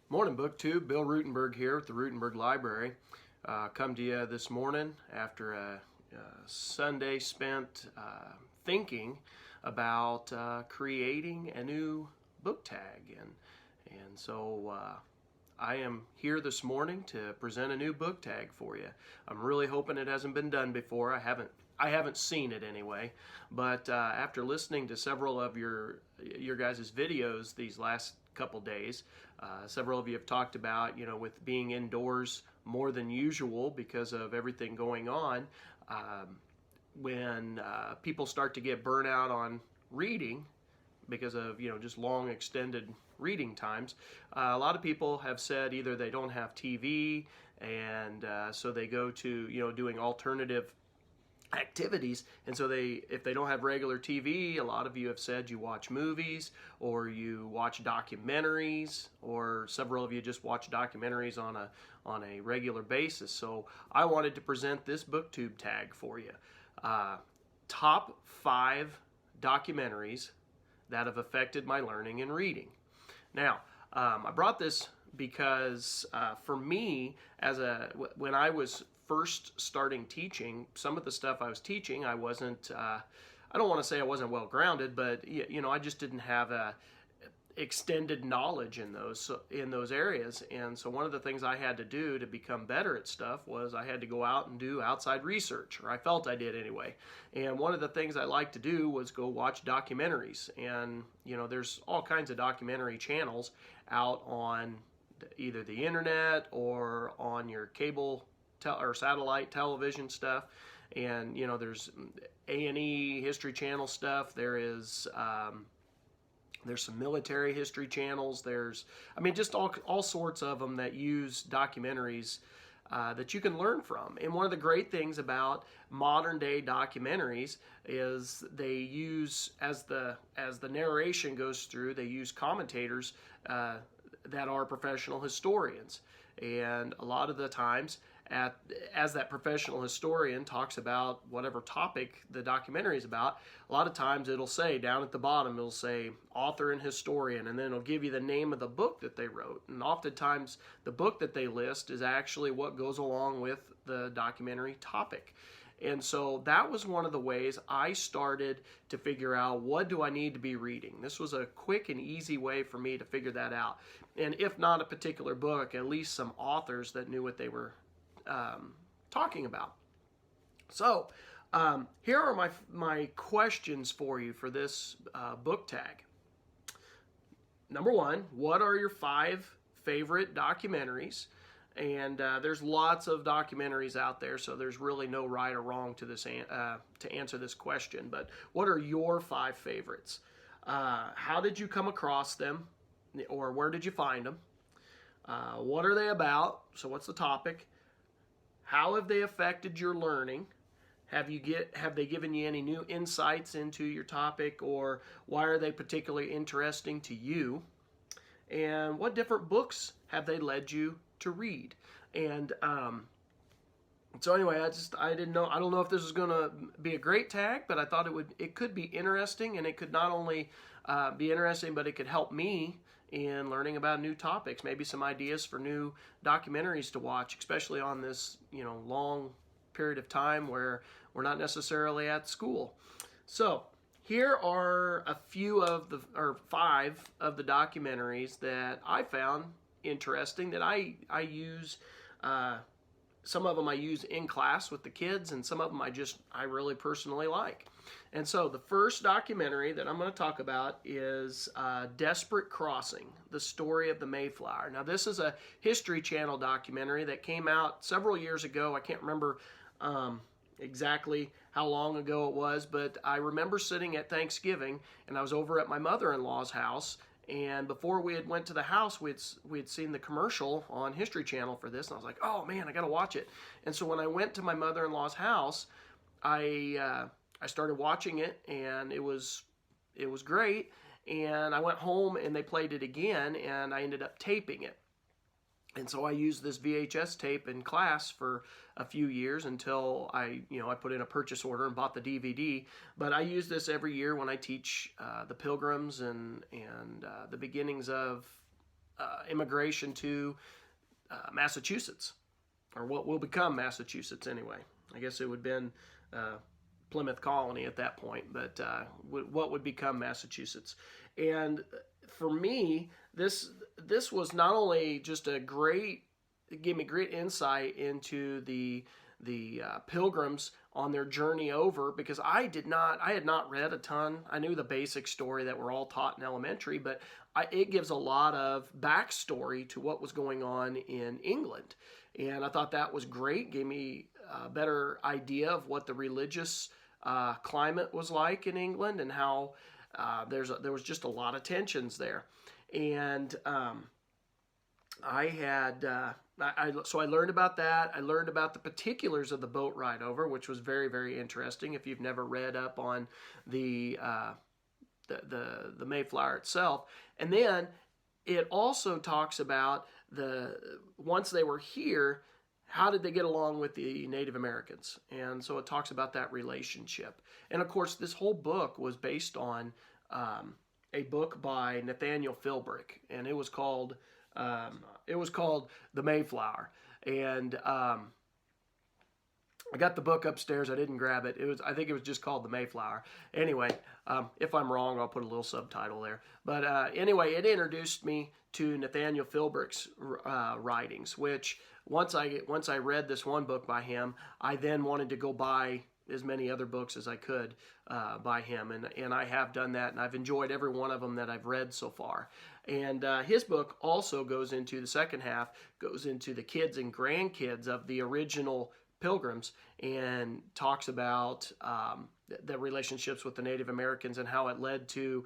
Morning, BookTube. Bill Ruttenberg here at the Ruttenberg Library. Come to you this morning after a Sunday spent thinking about creating a new book tag, and so I am here this morning to present a new book tag for you. I'm really hoping it hasn't been done before. I haven't seen it anyway, but after listening to several of your guys' videos these last couple days, several of you have talked about, with being indoors more than usual because of everything going on, when people start to get burnout on reading because of, just long extended reading times. A lot of people have said either they don't have TV, and so they go to, doing alternative activities, and so if they don't have regular TV, a lot of you have said you watch movies or you watch documentaries, or several of you just watch documentaries on a regular basis. So I wanted to present this booktube tag for you. Top 5 documentaries that have affected my learning and reading. Now, I brought this because for me, when I was first starting teaching, some of the stuff I was teaching, I wasn't, I don't want to say I wasn't well grounded, but I just didn't have a extended knowledge in those areas. And so one of the things I had to do to become better at stuff was I had to go out and do outside research, or I felt I did anyway. And one of the things I liked to do was go watch documentaries. And there's all kinds of documentary channels out on either the internet or on your cable or satellite television stuff. And there's A&E History Channel stuff. There's some military history channels. There's just all sorts of them that use documentaries that you can learn from. And one of the great things about modern day documentaries is they use, as the narration goes through, they use commentators that are professional historians. And a lot of the times, as that professional historian talks about whatever topic the documentary is about, a lot of times it'll say down at the bottom, it'll say author and historian, and then it'll give you the name of the book that they wrote. And oftentimes the book that they list is actually what goes along with the documentary topic. And so that was one of the ways I started to figure out, what do I need to be reading? This was a quick and easy way for me to figure that out. And if not a particular book, at least some authors that knew what they were talking about. So here are my questions for you for this book tag. Number 1, what are your 5 favorite documentaries? And there's lots of documentaries out there, so there's really no right or wrong to this to answer this question. But what are your 5 favorites? How did you come across them, or where did you find them? What are they about? So what's the topic? How have they affected your learning? Have they given you any new insights into your topic, or why are they particularly interesting to you? And what different books have they led you to read? And so anyway, I don't know if this is going to be a great tag, but I thought it could be interesting, and it could not only be interesting, but it could help me in learning about new topics, maybe some ideas for new documentaries to watch, especially on this long period of time where we're not necessarily at school. So here are a few of or 5 of the documentaries that I found interesting, that I use. Some of them I use in class with the kids, and some of them I really personally like. And so the first documentary that I'm going to talk about is Desperate Crossing, the story of the Mayflower. Now, this is a History Channel documentary that came out several years ago. I can't remember exactly how long ago it was, but I remember sitting at Thanksgiving, and I was over at my mother-in-law's house, and before we had went to the house, we'd seen the commercial on History Channel for this, and I was like, oh man, I gotta watch it. And so when I went to my mother-in-law's house, I started watching it, and it was great. And I went home, and they played it again, and I ended up taping it. And so I used this VHS tape in class for a few years until I put in a purchase order and bought the DVD. But I use this every year when I teach the Pilgrims and the beginnings of immigration to Massachusetts, or what will become Massachusetts anyway. I guess it would have been Plymouth Colony at that point, but what would become Massachusetts. And for me, this was not only just it gave me great insight into the pilgrims on their journey over, because I had not read a ton. I knew the basic story that we're all taught in elementary, but it gives a lot of backstory to what was going on in England. And I thought that was great, gave me a better idea of what the religious climate was like in England, and how there was just a lot of tensions there. And so I learned about that. I learned about the particulars of the boat ride over, which was very, very interesting. If you've never read up on the Mayflower itself, and then it also talks about once they were here, how did they get along with the Native Americans? And so it talks about that relationship. And of course, this whole book was based on a book by Nathaniel Philbrick, and it was called The Mayflower. And I got the book upstairs. I didn't grab it. I think it was just called The Mayflower. Anyway, if I'm wrong, I'll put a little subtitle there. But anyway, it introduced me to Nathaniel Philbrick's writings, which once I read this one book by him, I then wanted to go buy as many other books as I could by him, and I have done that, and I've enjoyed every one of them that I've read so far. And his book also goes into the second half, goes into the kids and grandkids of the original Pilgrims, and talks about the relationships with the Native Americans and how it led to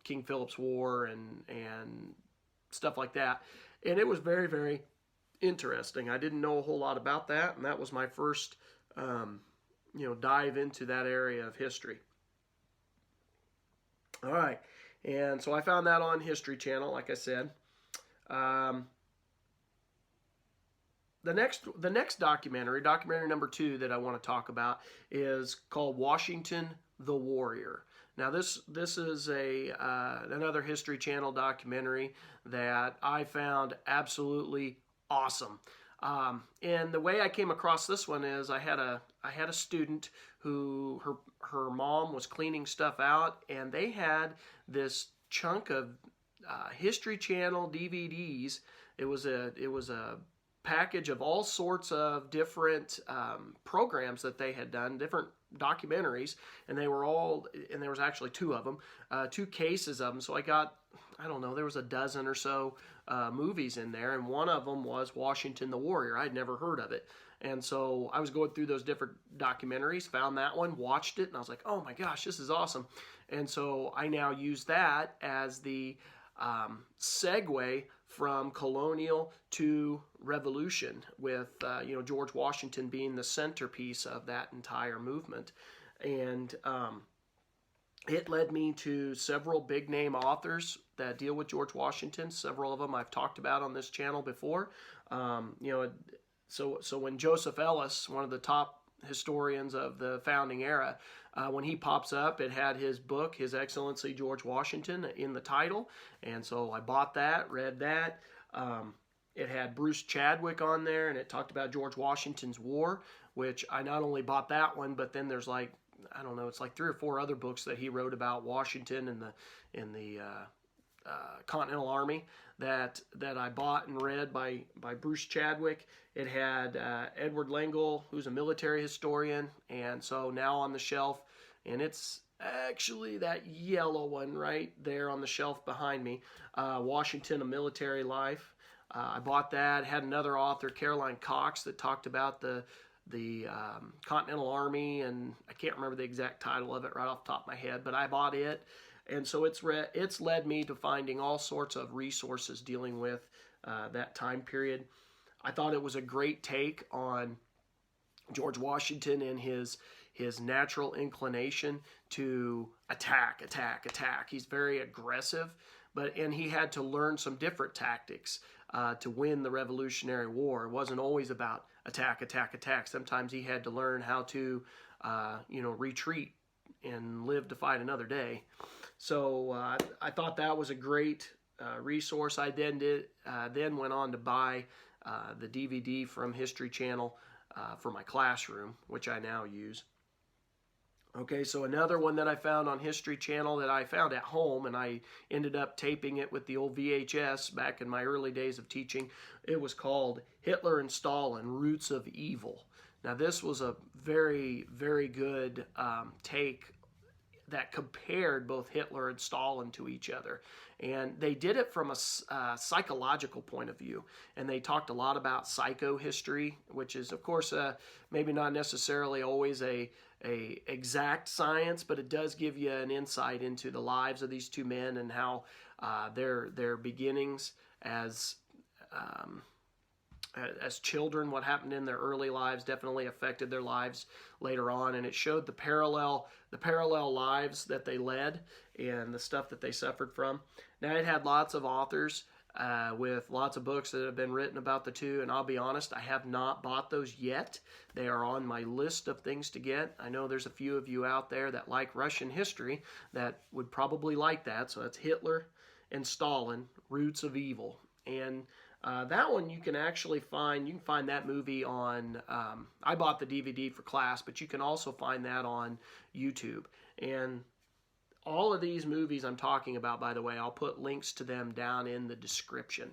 King Philip's War and stuff like that. And it was very, very interesting. I didn't know a whole lot about that, and that was my first dive into that area of history. All right, and so I found that on History Channel, like I said. The next documentary number 2 that I want to talk about, is called Washington the Warrior. Now this is another History Channel documentary that I found absolutely awesome. And the way I came across this one is I had a student who her mom was cleaning stuff out, and they had this chunk of History Channel DVDs. It was a package of all sorts of different programs that they had done, different documentaries, and there was actually 2 of them, 2 cases of them. So I got, I don't know, there was a dozen or so movies in there, and one of them was Washington the Warrior. I'd never heard of it. And so I was going through those different documentaries, found that one, watched it, and I was like, oh my gosh, this is awesome. And so I now use that as the segue from colonial to revolution, with George Washington being the centerpiece of that entire movement. And it led me to several big name authors that deal with George Washington. Several of them I've talked about on this channel before. So when Joseph Ellis, one of the top historians of the founding era, when he pops up, it had his book, His Excellency George Washington, in the title. And so I bought that, read that. It had Bruce Chadwick on there, and it talked about George Washington's War, which I not only bought that one, but then there's it's like 3 or 4 other books that he wrote about Washington and the Continental Army that I bought and read by Bruce Chadwick. It had Edward Lengel, who's a military historian, and so now on the shelf, and it's actually that yellow one right there on the shelf behind me, Washington, A Military Life. I bought that. Had another author, Caroline Cox, that talked about the Continental Army, and I can't remember the exact title of it right off the top of my head, but I bought it. And so it's led me to finding all sorts of resources dealing with that time period. I thought it was a great take on George Washington and his natural inclination to attack. He's very aggressive, and he had to learn some different tactics to win the Revolutionary War. It wasn't always about attack. Sometimes he had to learn how to retreat and live to fight another day. So I thought that was a great resource. I then went on to buy the DVD from History Channel for my classroom, which I now use. Okay, so another one that I found on History Channel that I found at home, and I ended up taping it with the old VHS back in my early days of teaching. It was called Hitler and Stalin, Roots of Evil. Now this was a very, very good take that compared both Hitler and Stalin to each other. And they did it from a psychological point of view. And they talked a lot about psychohistory, which is, of course, maybe not necessarily always a exact science, but it does give you an insight into the lives of these two men and how their beginnings as children, what happened in their early lives definitely affected their lives later on, and it showed the parallel lives that they led and the stuff that they suffered from. Now, it had lots of authors with lots of books that have been written about the two, and I'll be honest, I have not bought those yet. They are on my list of things to get. I know there's a few of you out there that like Russian history that would probably like that, so that's Hitler and Stalin, Roots of Evil. And that one you can actually find. You can find that movie on, I bought the DVD for class, but you can also find that on YouTube. And all of these movies I'm talking about, by the way, I'll put links to them down in the description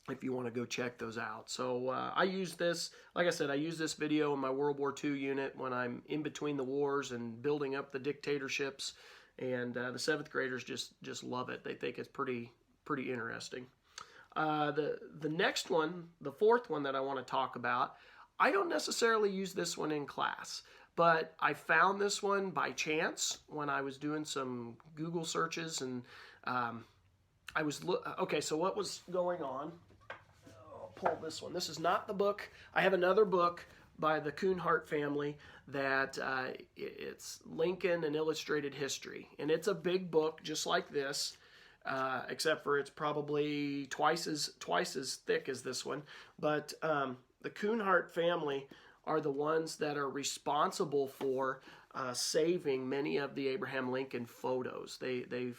if you want to go check those out. So I use this, like I said, I use this video in my World War II unit when I'm in between the wars and building up the dictatorships. And the 7th graders just love it. They think it's pretty interesting. The next one, the fourth one that I want to talk about, I don't necessarily use this one in class, but I found this one by chance when I was doing some Google searches, and okay, so what was going on? I'll pull this one. This is not the book. I have another book by the Coonhart family that it's Lincoln, an Illustrated History, and it's a big book just like this. Except for it's probably twice as thick as this one. But the Coonhart family are the ones that are responsible for saving many of the Abraham Lincoln photos. They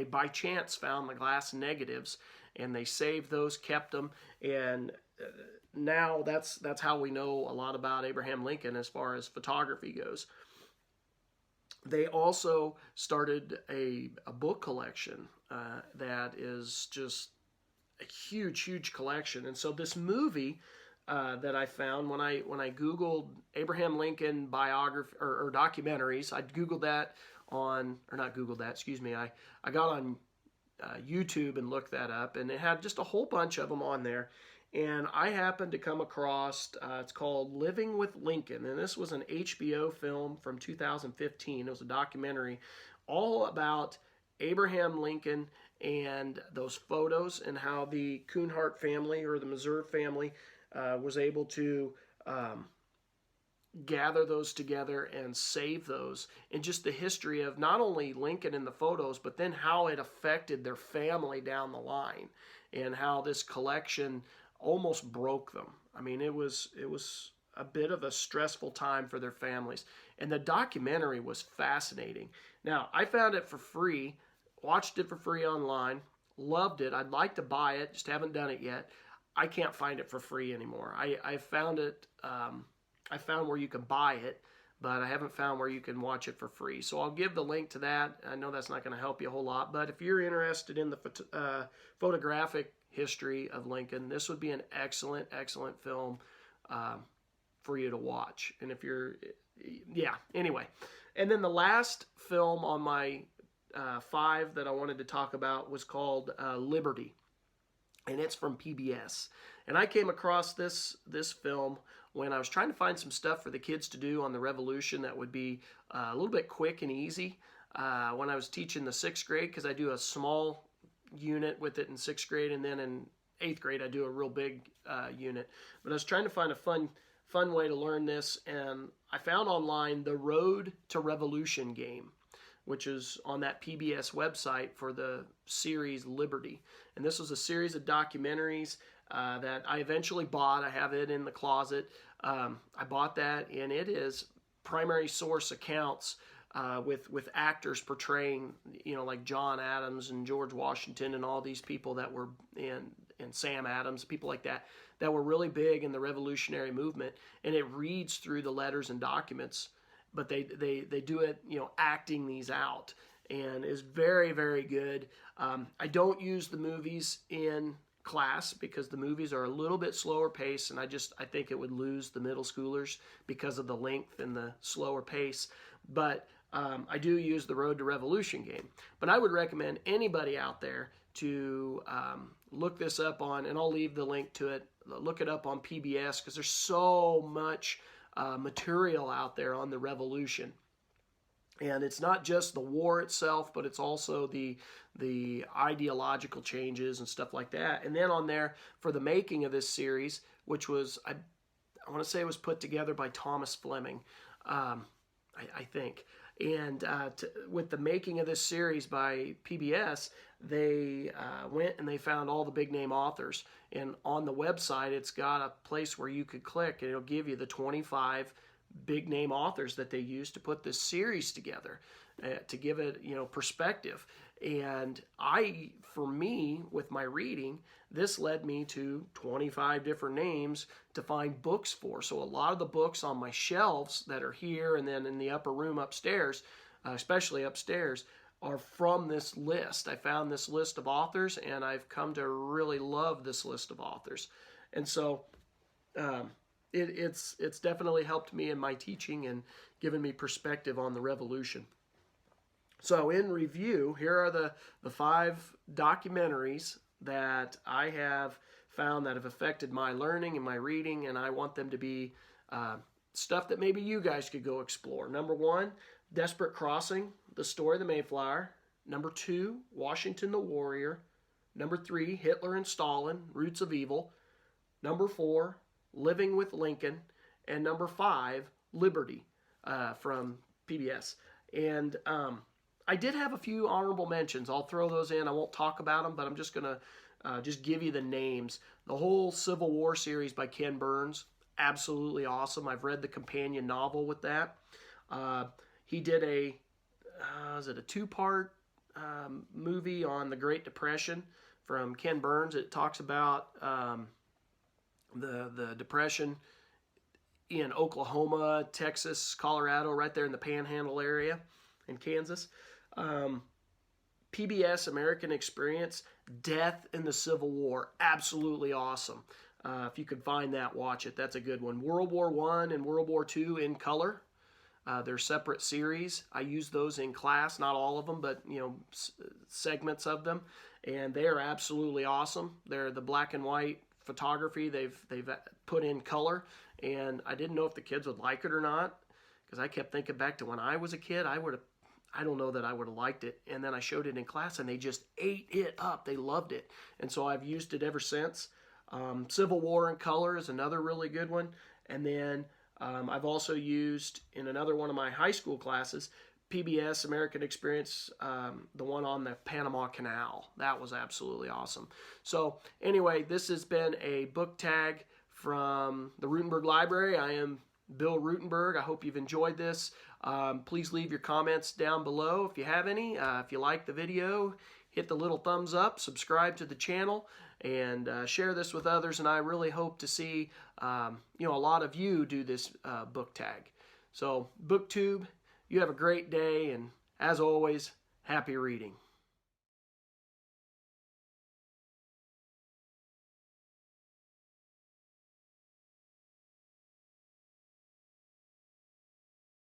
by chance found the glass negatives, and they saved those, kept them, and now that's how we know a lot about Abraham Lincoln as far as photography goes. They also started a book collection that is just a huge collection. And so this movie that I found when I Googled Abraham Lincoln biography or documentaries, I Googled that on, or not Googled that, excuse me, I got on YouTube and looked that up, and it had just a whole bunch of them on there. And I happened to come across, it's called Living with Lincoln, and this was an HBO film from 2015. It was a documentary all about Abraham Lincoln and those photos and how the Coonhart family, or the Missouri family, was able to gather those together and save those, and just the history of not only Lincoln in the photos, but then how it affected their family down the line, and how this collection almost broke them. I mean, it was a bit of a stressful time for their families. And the documentary was fascinating. Now, I found it for free, watched it for free online, loved it. I'd like to buy it, just haven't done it yet. I can't find it for free anymore. I found it, I found where you can buy it, but I haven't found where you can watch it for free. So I'll give the link to that. I know that's not going to help you a whole lot, but if you're interested in the photographic history of Lincoln, this would be an excellent film for you to watch. And if you're, anyway. And then the last film on my 5 that I wanted to talk about was called Liberty, and it's from PBS. And I came across this film when I was trying to find some stuff for the kids to do on the Revolution that would be a little bit quick and easy when I was teaching the 6th grade, because I do a small unit with it in 6th grade, and then in 8th grade I do a real big unit. But I was trying to find a fun way to learn this, and I found online the Road to Revolution game, which is on that PBS website for the series Liberty. And this was a series of documentaries that I eventually bought. I have it in the closet. I bought that, and it is primary source accounts with actors portraying, like John Adams and George Washington and all these people that were and Sam Adams, people like that were really big in the Revolutionary movement, and it reads through the letters and documents, but they do it, acting these out, and is very, very good. I don't use the movies in class because the movies are a little bit slower pace, and I think it would lose the middle schoolers because of the length and the slower pace. But I do use the Road to Revolution game. But I would recommend anybody out there to look this up on, and I'll leave the link to it, look it up on PBS, because there's so much material out there on the Revolution. And it's not just the war itself, but it's also the ideological changes and stuff like that. And then on there, for the making of this series, which was, I want to say it was put together by Thomas Fleming, I think. And with the making of this series by PBS, they went and they found all the big name authors. And on the website, it's got a place where you could click, and it'll give you the 25 big name authors that they used to put this series together, to give it, perspective. And for me, with my reading, this led me to 25 different names to find books for. So a lot of the books on my shelves that are here and then in the upper room upstairs, especially upstairs, are from this list. I found this list of authors, and I've come to really love this list of authors. And so it's definitely helped me in my teaching and given me perspective on the Revolution. So in review, here are the 5 documentaries that I have found that have affected my learning and my reading, and I want them to be stuff that maybe you guys could go explore. Number 1, Desperate Crossing, The Story of the Mayflower. Number 2, Washington the Warrior. Number 3, Hitler and Stalin, Roots of Evil. Number 4, Living with Lincoln. And number 5, Liberty, from PBS. And I did have a few honorable mentions. I'll throw those in. I won't talk about them, but I'm just going to just give you the names. The whole Civil War series by Ken Burns, absolutely awesome. I've read the companion novel with that. He did a 2-part movie on the Great Depression from Ken Burns. It talks about the Depression in Oklahoma, Texas, Colorado, right there in the Panhandle area in Kansas. PBS American Experience, Death in the Civil War, absolutely awesome. If you could find that, watch it. That's a good one. World War I and World War II in color. They're separate series. I use those in class, not all of them, but segments of them, and they are absolutely awesome. They're the black and white photography. They've put in color, and I didn't know if the kids would like it or not, because I kept thinking back to when I was a kid. I don't know that I would have liked it. And then I showed it in class, and they just ate it up. They loved it. And so I've used it ever since. Civil War in color is another really good one. And then I've also used, in another one of my high school classes, PBS American Experience, the one on the Panama Canal. That was absolutely awesome. So anyway, this has been a book tag from the Ruttenberg Library. I am Bill Ruttenberg. I hope you've enjoyed this. Please leave your comments down below if you have any. If you like the video, hit the little thumbs up, subscribe to the channel, and share this with others. And I really hope to see a lot of you do this book tag. So BookTube, you have a great day, and as always, happy reading.